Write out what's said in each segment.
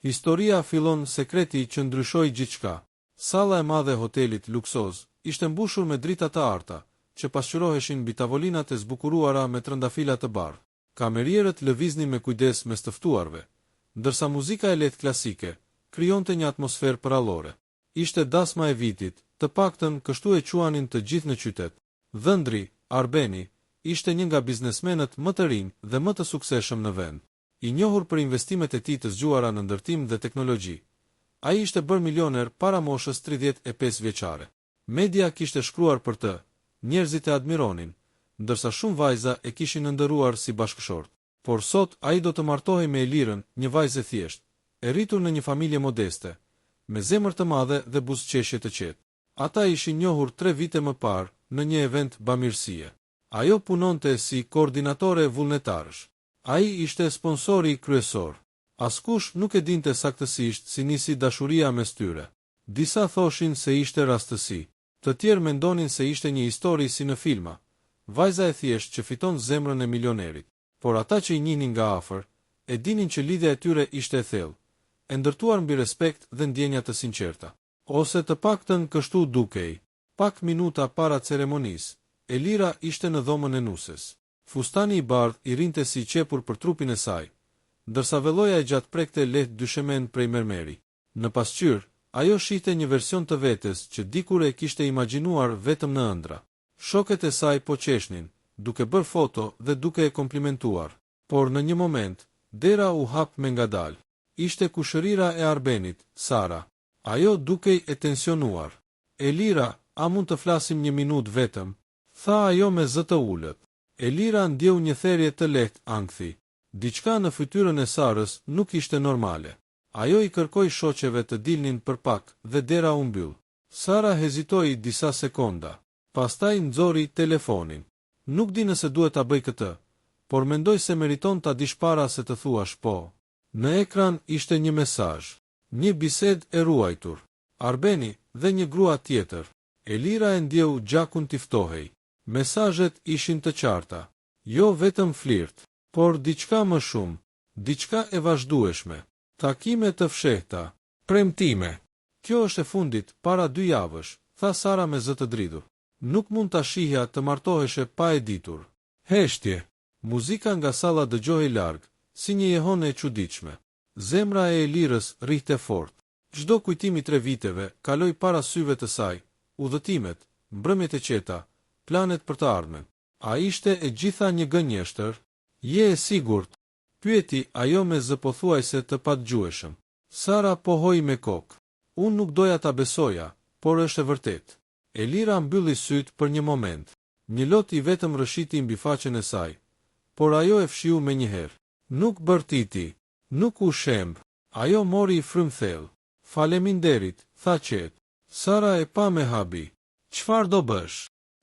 Historia fillon sekreti që ndryshoi gjithçka. Salla e madhe e hotelit luksoz ishte mbushur me drita të arta, që pasqyroheshin mbi tavolinat e zbukuruara me trëndafila të bardhë. Kamerierët lëviznin me kujdes mes të ftuarve, ndërsa muzika e lehtë klasike krijonte një atmosferë përallore. Ishte dasma e vitit, të paktën kështu e quanin të gjithë në qytet. Dhëndri, Arbeni, ishte një nga biznesmenët më të rinj dhe më të suksesshëm në vend. I njohur për investimet e tij të zgjuara në ndërtim dhe teknologji. Ai ishte bërë milioner para moshës 35 vjeçare. Media kishte shkruar për të, njerëzit e admironin, ndërsa shumë vajza e kishin ndëruar si bashkëshort. Por sot ai do të martohej me Elirën, një vajzë e thjeshtë, e rritur në një familje modeste, me zemër të madhe dhe buzëqeshje të qetë. Ata ishin njohur 3 vite më parë në një event bamirësie. Ajo punonte si koordinatore vullnetarësh. Ai ishte sponsori kryesor. Askush nuk e dinte saktësisht si nisi dashuria mes tyre. Disa thoshin se ishte rastësi. Të tjerë mendonin se ishte një histori si në filma. Vajza e thjeshtë që fiton zemrën e milionerit. Por ata që i njihnin nga afër, e dinin që lidhja e tyre ishte e thellë, e ndërtuar mbi respekt dhe ndjenja të sinqerta. Ose të paktën kështu dukej. Pak minuta para ceremonisë, Elira ishte në dhomën e nuses. Fustani i bardhë i rinte si qepur për trupin e saj, ndërsa velloja e gjatë prekte lehtë dyshemen prej mermeri. Në pasqyrë, ajo shihte një version të vetes që dikur e kishte imagjinuar vetëm në ëndra. Shokët e saj po qeshnin, duke bërë foto dhe duke e komplimentuar. Por në një moment, dera u hap me ngadalë. Ishte kushërira e Arbenit, Sara. Ajo dukej e tensionuar. Elira, a mund të flasim një minutë vetëm? Tha ajo me zë të ulët. Elira ndjeu një therrje të lehtë ankthi. Diçka në fytyrën e Sarës nuk ishte normale. Ajo i kërkoi shoqeve të dilnin për pak dhe dera u mbyll. Sara hezitoi disa sekonda. Pastaj nxori telefonin. Nuk di nëse duhet ta bëj këtë, por mendoj se meriton ta dish para se të thuash po. Në ekran ishte një mesazh. Një bisedë e ruajtur. Arbeni dhe një grua tjetër. Elira e ndjeu gjakun t'i ftohej. Mesazhet ishin të qarta. Jo vetëm flirt, por diçka më shumë. Diçka e vazhdueshme. Takime të fshehta. Premtime. Kjo është e fundit, para 2 javësh, tha Sara me zë të dridhur. Nuk mund ta shihja të martoheshe pa e ditur. Heshtje. Muzika nga salla dëgjohej larg, si një jehone e çuditshme. Zemra e Elirës rrihte fort. Çdo kujtim i 3 viteve kaloi para syve të saj, udhëtimet, mbrëmjet e qeta, planet për të ardhmen. A ishte e gjitha një gënjeshtër? Je e sigurt? Pyeti ajo me zë pothuajse të patgjueshëm. Sara pohoi me kokë. Unë nuk doja ta besoja, por është e vërtetë. Elira mbylli syt për një moment. Një lot i vetëm rëshiti mbi faqen e saj, por ajo e fshiu menjëherë. Nuk bërtiti, nuk u shemb. Ajo mori i frym thellë. Faleminderit, tha qetë. Sara e pa me habi. Çfarë do bësh?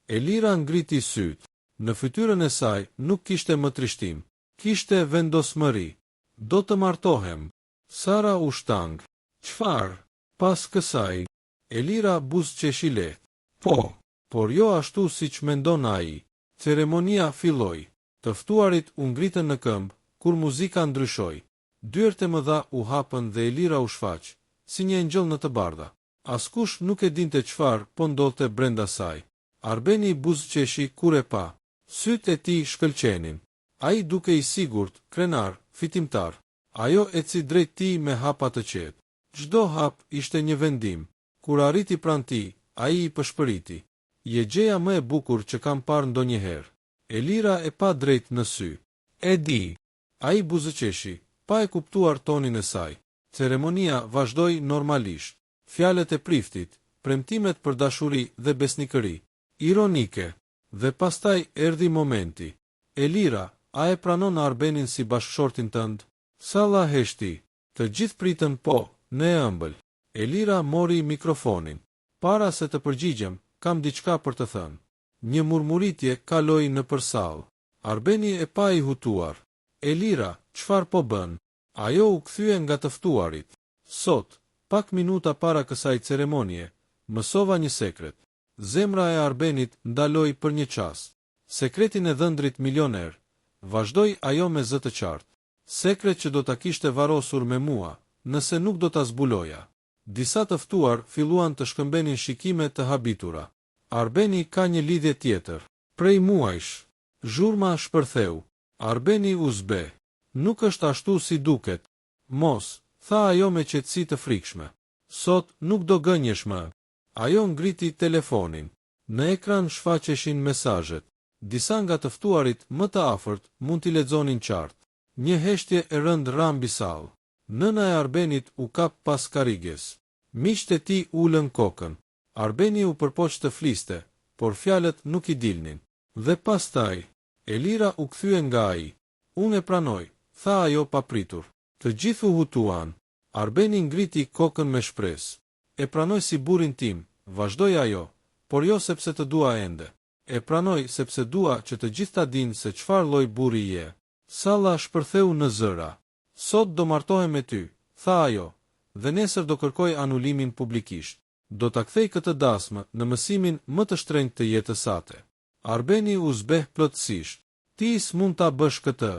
Elira ngriti syt. Në fytyrën e saj nuk kishte më trishtim. Kishte vendosmëri. Do të martohem. Sara u shtang. Çfarë? Pas kësaj. Elira buzëqeshi lehtë. Po, por jo ashtu siç mendon ai. Ceremonia filloi. Të ftuarit u ngritën në këmbë kur muzika ndryshoi. Dyert e mëdha u hapën dhe Elira u shfaq, si një engjëll në të bardha. Askush nuk e dinte çfarë po ndodhte brenda saj. Arbeni buzëqeshi kur e pa. Sytë e tij shkëlqenin. Ai duke i sigurt, krenar, fitimtar. Ajo eci drejt tij me hapa të qetë. Çdo hap ishte një vendim. Kur arriti pranë tij, ai i pëshpëriti. Je gjeja më e bukur që kam parë ndonjëherë. Elira e pa drejt në sy. E di. Ai buzëqeshi, pa e kuptuar tonin e saj. Ceremonia vazhdoi normalisht. Fjalët e priftit, premtimet për dashuri dhe besnikëri. Ironike. Dhe pastaj erdhi momenti. Elira, a e pranon Arbenin si bashkëshortin tënd? Salla heshti. Të gjithë pritën po, në e ëmbël. Elira mori mikrofonin. Para se të përgjigjem, kam diçka për të thënë. Një murmuritje kaloi nëpër sallë. Arbeni e pa i hutuar. Elira, çfarë po bën? Ajo u kthye nga të ftuarit. Sot, pak minuta para kësaj ceremonie, mësova një sekret. Zemra e Arbenit ndaloi për një çast. Sekretin e dhëndrit milioner, vazhdoi ajo me zë të qartë. Sekret që do ta kishte varrosur me mua, nëse nuk do ta zbuloja. Disa të ftuar filluan të shkëmbenin shikime të habitura. Arbeni ka një lidhje tjetër. Prej muajsh. Zhurma shpërtheu. Arbeni u zbe. Nuk është ashtu si duket. Mos, tha ajo me qetësi të frikshme. Sot nuk do gënjesh më. Ajo ngriti telefonin. Në ekran shfaqeshin mesazhet. Disa nga të ftuarit më të afërt mund t'i lexonin qartë. Një heshtje e rënd rambi sall. Nëna e Arbenit u kap pas karriges. Miqtë e tij ulën kokën. Arbeni u përpoq të fliste, por fjalët nuk i dilnin. Dhe pastaj, Elira u kthye nga ai. Unë e pranoj, tha ajo papritur. Të gjithë u hutuan. Arbeni ngriti kokën me shpresë. E pranoj si burrin tim, vazhdoi ajo, por jo sepse të dua ende. E pranoj sepse dua që të gjithë ta dinë se çfarë lloj burri je. Salla shpërtheu në zëra. Sot do martohem me ty, tha ajo, dhe nesër do kërkoj anulimin publikisht. Do ta kthej këtë dasmë në mësimin më të shtrenjtë të jetës sate. Arbeni u zbeh plotësisht. Ti s'mund ta bësh këtë.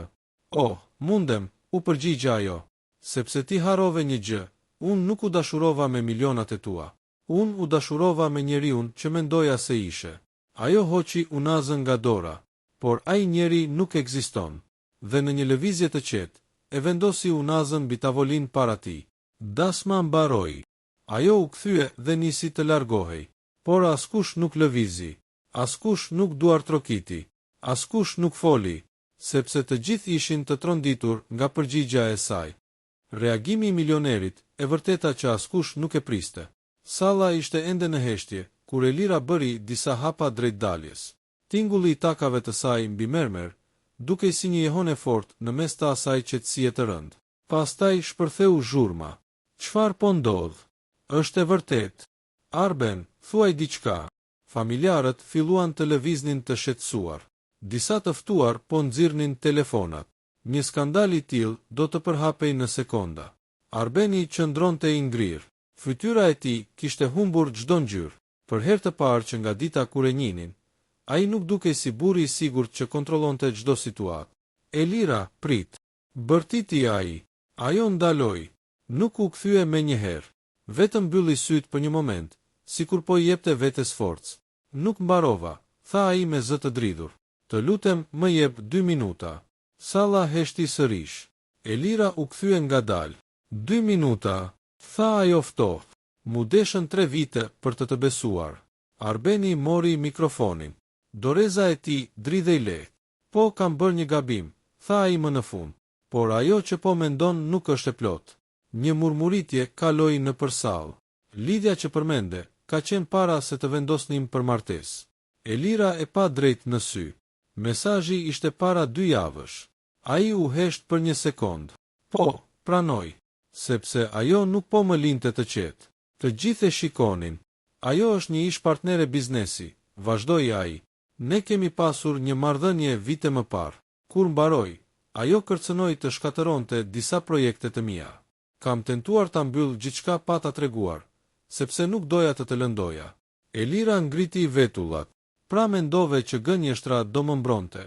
Oh, mundem, u përgjigja ajo. Sepse ti harrove një gjë, unë nuk u dashurova me milionat e tua. Unë u dashurova me njeriun që mendoja se ishe. Ajo hoqi unazën nga dora, por ai njeri nuk ekziston. Dhe në një lëvizje të qetë, e vendosi unazën mbi tavolinë para tij. Dasma mbaroi. Ajo u kthye dhe nisi të largohej, por askush nuk lëvizi, askush nuk duartrokiti, askush nuk foli, sepse të gjithë ishin të tronditur nga përgjigja e saj. Reagimi i milionerit, e vërteta që askush nuk e priste. Salla ishte ende në heshtje, kur Elira bëri disa hapa drejt daljes. Tingulli i takave të saj mbi mermer, dukej si një jehone fort në mes të asaj qetësie të rëndë. Pastaj shpërtheu zhurma. Çfarë po ndodh? Është e vërtet. Arben, thuaj diçka. Familjarët filluan të lëviznin të shqetësuar. Disa të ftuar po nxirrnin telefonat. Një skandal i tillë do të përhapej në sekonda. Arbeni qëndronte i ngrirë. Fytyra e tij kishte humbur çdo ngjyrë. Për herë të parë që nga dita kur e njihnin, ai nuk dukej si burri i sigurt që kontrollonte çdo situatë. Elira, prit. Bërtiti ai. Ajo ndaloi. Nuk u kthye menjëherë. Vetëm mbylli syt për një moment, sikur po i jepte vetes forcë. Nuk mbarova, tha ai me zë të dridhur. Të lutem, më jep 2 minuta. Salla heshti sërish. Elira u kthye ngadalë. 2 minuta, tha ajo ftohtë. Mu deshën 3 vite për të besuar. Arbeni mori mikrofonin. Doreza e tij dridhej lehtë. Po, kam bërë një gabim, tha ai më në fund. Por ajo që po mendon nuk është e plotë. Një murmuritje kaloi në përsallë. Lidhja që përmende ka qenë para se të vendosnim për martesë. Elira e pa drejt në sy. Mesazhi ishte para 2 javësh. Ai u hesht për një sekond. Po, pranoj, sepse ajo nuk po më linte të qetë. Të gjithë e shikonin. Ajo është një ish partnere biznesi, vazhdoi ai. Ne kemi pasur një marrëdhënie vite më parë. Kur mbaroi, ajo kërcënoi të shkatëronte disa projekte të mia. Kam tentuar ta mbyll gjithçka pa ta treguar, sepse nuk doja të lëndoja. Elira ngriti vetullat. Pra mendove që gënjeshtra do më mbronte.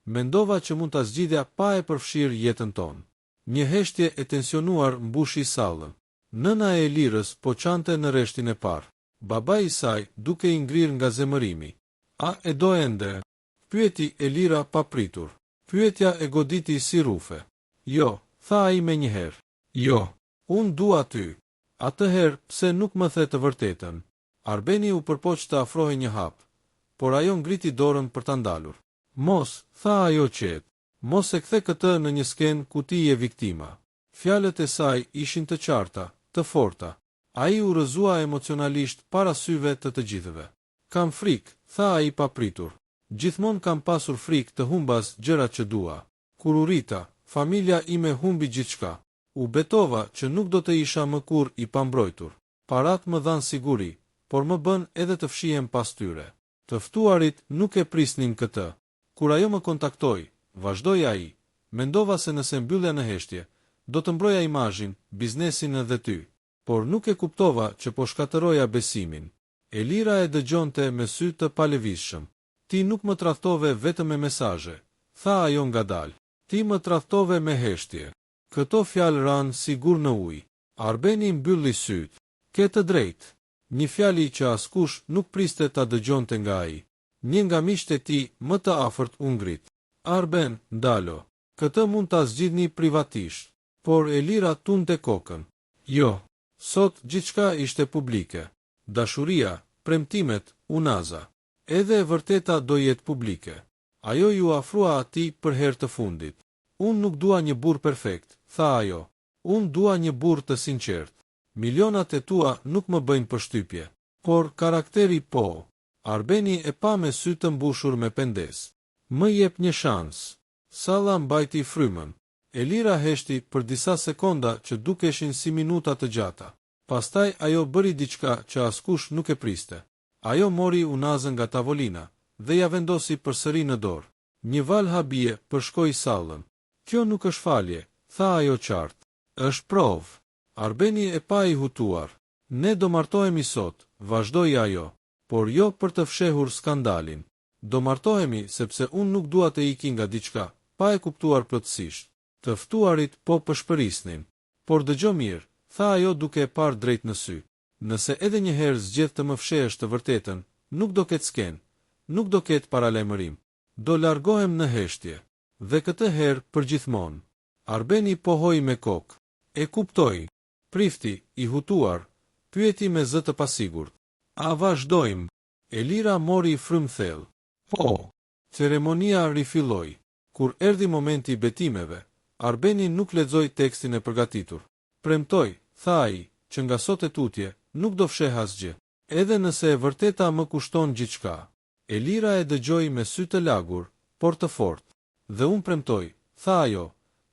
Mendova që mund ta zgjidhja pa e përfshirë jetën tonë. Një heshtje e tensionuar mbushi sallën. Nëna e Elirës po qante në rreshtin e parë. Babai i saj duke i ngrirë nga zemërimi. A e do ende? Pyeti Elira papritur. Pyetja e goditi si rufe. Jo, tha ai menjëherë. Jo, unë dua ty. Atëherë pse nuk më the të vërtetën? Arbeni u përpoq të afrohej një hap, por ajo ngriti dorën për ta ndalur. Mos, tha ajo qetë. Mos e kthe këtë në një skenë ku ti je viktima. Fjalët e saj ishin të qarta, të forta. Ai u rrëzua emocionalisht para syve të gjithëve. Kam frikë, tha ai papritur. Gjithmonë kam pasur frikë të humbas gjërat që dua. Kur u rrita, familja ime humbi gjithçka. U betova që nuk do të isha më kurrë i pambrojtur. Parat më dhan siguri, por më bën edhe të fshihem pas tyre. Të ftuarit nuk e prisnin këtë. Kur ajo më kontaktoi, vazhdoi ai, mendova se nëse mbyllja në heshtje, do të mbroja imazhin, biznesin edhe ty. Por nuk e kuptova që po shkatëroja besimin. Elira e dëgjonte me sy të palëvizshëm. Ti nuk më tradhtove vetëm me mesazhe, tha ajo ngadalë. Ti më tradhtove me heshtje. Këto fjalë ranë sigur në ujë. Arbeni mbylli syt. Ke të drejtë. Një fjali që askush nuk priste ta dëgjonte nga ai. Një nga miqtë e tij më të afërt u ngrit. Arben, ndalo. Këtë mund ta zgjidhni privatisht. Por Elira tunte kokën. Jo. Sot gjithçka ishte publike. Dashuria, premtimet, unaza. Edhe e vërteta do jetë publike. Ajo ju afrua atij për herë të fundit. Unë nuk dua një burr perfekt, tha ajo. Unë dua një burr të sinqert. Milionat e tua nuk më bëjnë përshtypje, por karakteri po. Arbeni e pa me sy të mbushur me pendes. Më jep një shans. Salla mbajti frymën. Elira heshti për disa sekonda që dukeshin si minuta të gjata. Pastaj ajo bëri diçka që askush nuk e priste. Ajo mori unazën nga tavolina dhe ja vendosi përsëri në dorë. Një val habie përshkoi sallën. Kjo nuk është falje, tha ajo qartë. Është provë. Arbeni e pa i hutuar. Ne do martohemi sot, vazhdoi ajo, por jo për të fshehur skandalin. Do martohemi sepse unë nuk dua të iki nga diçka, pa e kuptuar plotësisht. Të ftuarit po pëshpërisnin. Por dëgjo mirë, tha ajo duke e parë drejt në sy. Nëse edhe një herë zgjedh të më fshehesh të vërtetën, nuk do ketë sken, nuk do ketë paralajmërim. Do largohem në heshtje. Dhe këtë herë përgjithmonë. Arbeni pohoi me kokë. E kuptoi. Prifti, i hutuar, pyeti me zë të pasigurt. A vazhdojmë? Elira mori frymë thellë. Po. Ceremonia rifilloi. Kur erdhi momenti i betimeve, Arbeni nuk lexoi tekstin e përgatitur. Premtoj, tha ai, që nga sot e tutje, nuk do fsheh asgjë. Edhe nëse e vërteta më kushton gjithçka. Elira e dëgjoi me sy të lagur, por të fortë. Dhe unë premtoj, tha ajo,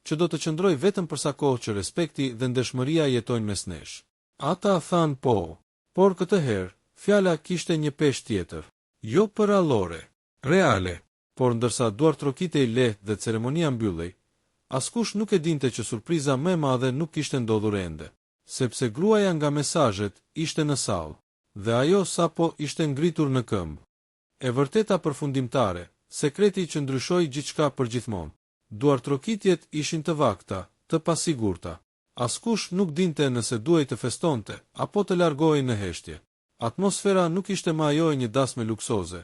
që do të qëndroj vetëm për sa kohë që respekti dhe ndeshmëria jetojnë mes nesh. Ata than po, por këtë herë, fjala kishte një peshë tjetër. Jo përallore, reale, por ndërsa duartrokitej lehtë dhe ceremonia mbyllej, askush nuk e dinte që surpriza më e madhe nuk kishte ndodhur ende, sepse gruaja nga mesazhet ishte në sallë, dhe ajo sapo ishte ngritur në këmbë. E vërteta përfundimtare, sekreti që ndryshoi gjithçka përgjithmonë. Duartrokitjet ishin të vakta, të pasigurta. Askush nuk dinte nëse duhej të festonte apo të largohej në heshtje. Atmosfera nuk ishte më ajo e një dasme luksoze.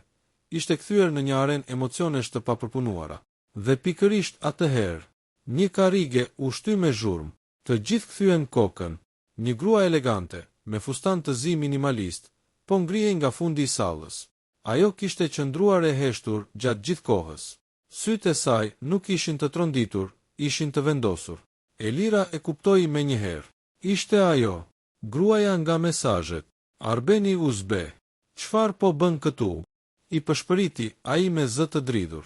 Ishte kthyer në një arenë emocionesh të papërpunuara. Dhe pikërisht atëherë, një karrige u shty me zhurmë. Të gjithë kthyen kokën. Një grua elegante, me fustan të zi minimalist, po ngrihej nga fundi i sallës. Ajo kishte qëndruar e heshtur gjatë gjithë kohës. Sytë e saj nuk ishin të tronditur, ishin të vendosur. Elira e kuptoi menjëherë. Ishte ajo, gruaja nga mesazhet. Arbeni u zbe. Çfarë po bën këtu? I përshpëriti ai me zë të dridhur.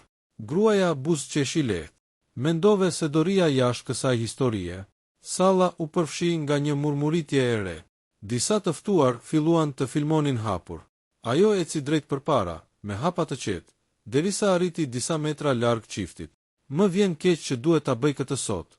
Gruaja buzëqeshi lehtë. Mendove se do rria jashtë kësaj historie. Salla u përfshi nga një murmuritje e re. Disa të ftuar filluan të filmonin hapur. Ajo eci drejt përpara, me hapa të qetë, derisa arriti disa metra larg çiftit. Më vjen keq që duhet ta bëj këtë sot,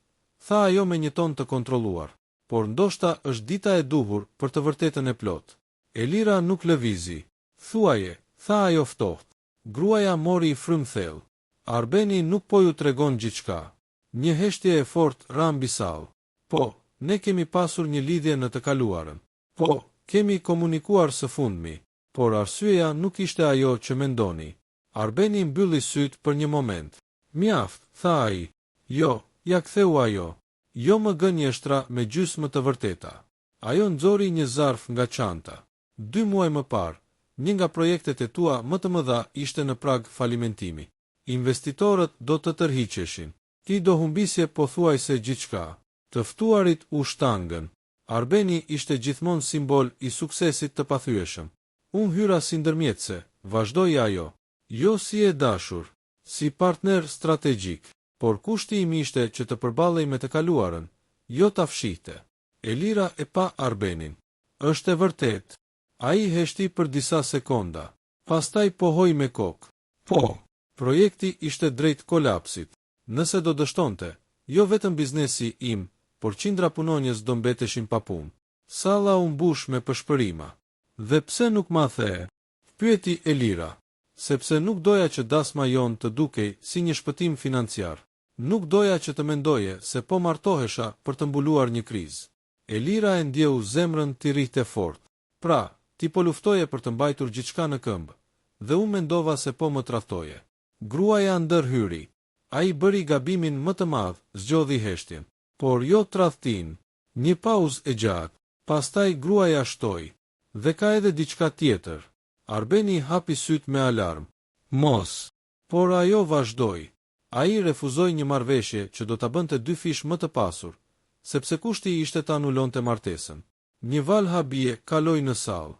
tha ajo me një ton të kontrolluar, por ndoshta është dita e duhur për të vërtetën e plot. Elira nuk lëvizi. Thuaje, tha ajo ftohtë. Gruaja mori i frymë thellë. Arbeni nuk po ju tregon gjithçka. Një heshtje e fortë ra mbi sallë. Po, ne kemi pasur një lidhje në të kaluarën. Po, kemi komunikuar së fundmi, por arsyeja nuk ishte ajo që mendoni. Arbeni mbylli syt për një moment. Mjaft, tha ai. Jo, ja ktheu ajo. Jo më gënjeshtra me gjysmë të vërteta. Ajo nxori një zarf nga çanta. 2 muaj më parë, një nga projektet e tua më të mëdha ishte në prag falimentimi. Investitorët do të tërhiqeshin. Ti do humbisje pothuajse gjithçka. Të ftuarit u shtangën. Arbeni ishte gjithmonë simbol i suksesit të pathyeshëm. Unë hyra si ndërmjetëse, vazhdoi ajo. Jo si e dashur, si partner strategjik, por kushti im ishte që të përballej me të kaluarën, jo ta fshihte. Elira e pa Arbenin. Është e vërtet. Ai heshti për disa sekonda. Pastaj pohoi me kokë. Po, projekti ishte drejt kolapsit. Nëse do dështonte, jo vetëm biznesi im, por qindra punonjës do mbeteshin pa punë. Salla u mbush me përshpërima. Dhe pse nuk ma the? Pyeti Elira. Sepse nuk doja që dasma jon të dukej si një shpëtim financiar. Nuk doja që të mendoje se po martohesha për të mbuluar një krizë. Elira e ndjeu zemrën t'i rrihte fort. Pra, ti po luftoje për të mbajtur gjithçka në këmbë, dhe unë mendova se po më tradhtoje. Gruaja ndërhyri. Ai bëri gabimin më të madh, zgjodhi heshtjen. Por jo tradhtin. Një pauzë e gjatë. Pastaj gruaja shtoi. Dhe ka edhe diçka tjetër. Arbeni hapi syt me alarm. Mos. Por ajo vazhdoi. Ai refuzoi një marrëveshje që do ta bënte 2 fish më të pasur, sepse kushti ishte ta anulonte martesën. Një val habie kaloi në sallë.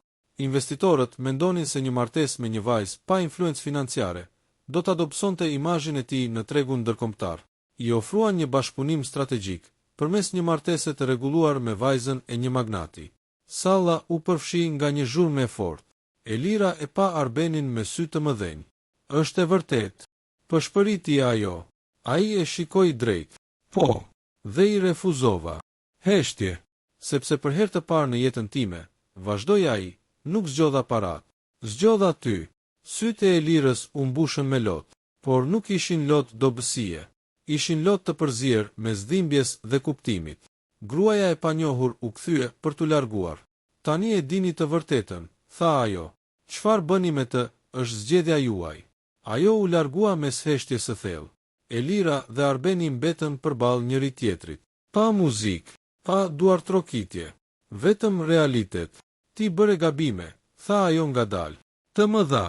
Investitorët mendonin se një martesë me një vajzë pa influencë financiare do ta dobësonte imazhin e tij në tregun ndërkombëtar. I ofruan një bashkëpunim strategjik përmes një martese të rregulluar me vajzën e një magnati. Salla u përfshi nga një zhurmë e fortë. Elira e pa Arbenin me sy të mëdhenj. Është e vërtet. Pëshpëriti ajo. Ai e shikoi drejt. Po. Dhe i refuzova. Heshtje. Sepse për herë të parë në jetën time, vazhdoi ai, nuk zgjodha parat. Zgjodha ty. Sytë e Elirës u mbushën me lot, por nuk ishin lot dobësie. Ishin lot të përzier mes dhimbjes dhe kuptimit. Gruaja e panjohur u kthye për t'u larguar. Tani e dini të vërtetën, tha ajo. Çfarë bëni me të, është zgjedhja juaj. Ajo u largua mes heshtjes së thellë. Elira dhe Arbeni mbetën përballë njëri tjetrit. Pa muzikë, pa duartrokitje, vetëm realitet. Ti bëre gabime, tha ajo ngadalë. Të më dha.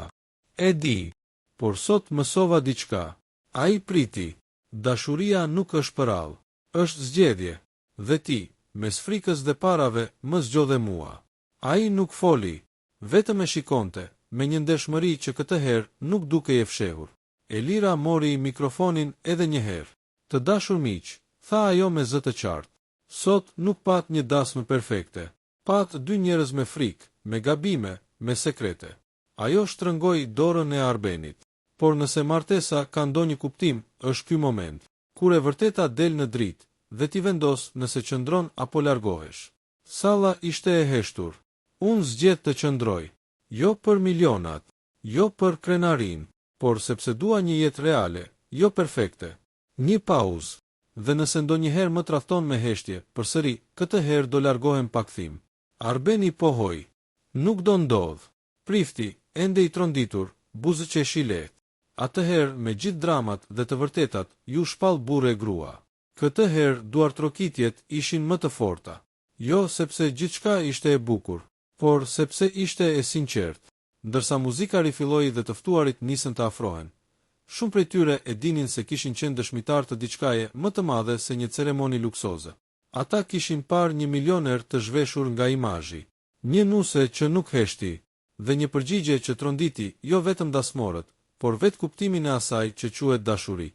E di, por sot mësova diçka. Ai priti. Dashuria nuk është përall, është zgjedhje. Dhe ti, mes frikës dhe parave, më zgjodhe mua. Ai nuk foli, vetëm e shikonte, me një ndershmëri që këtë herë nuk dukej e fshehur. Elira mori mikrofonin edhe një herë. Të dashur miq, tha ajo me zë të qartë. Sot nuk pat një dasmë perfekte. Pat 2 njerëz me frikë, me gabime, me sekrete. Ajo shtrëngoi dorën e Arbenit. Por nëse martesa ka ndonjë kuptim, është ky moment, kur e vërteta del në dritë dhe ti vendos nëse qëndron apo largohesh. Salla ishte e heshtur. Unë zgjedh të qëndroj. Jo për milionat, jo për krenarin, por sepse dua një jetë reale, jo perfekte. Një pauzë. Dhe nëse ndonjëherë më tradhton me heshtje, përsëri, këtë herë do largohem pa kthim. Arbeni pohoi. Nuk do ndodh. Prifti, ende i tronditur, buzëqeshi lehtë. Atëherë, me gjithë dramat dhe të vërtetat, ju shpall burrë e grua. Këtë herë duartrokitjet ishin më të forta. Jo sepse gjithçka ishte e bukur, por sepse ishte e sinqertë. Ndërsa muzika rifilloi dhe të ftuarit nisën të afrohen. Shumë prej tyre e dinin se kishin qenë dëshmitar të diçkaje më të madhe se një ceremoni luksoze. Ata kishin parë një milioner të zhveshur nga imazhi, një nuse që nuk heshti, dhe një përgjigje që tronditi jo vetëm dasmorët, por vetë kuptimin e asaj që quhet dashuri.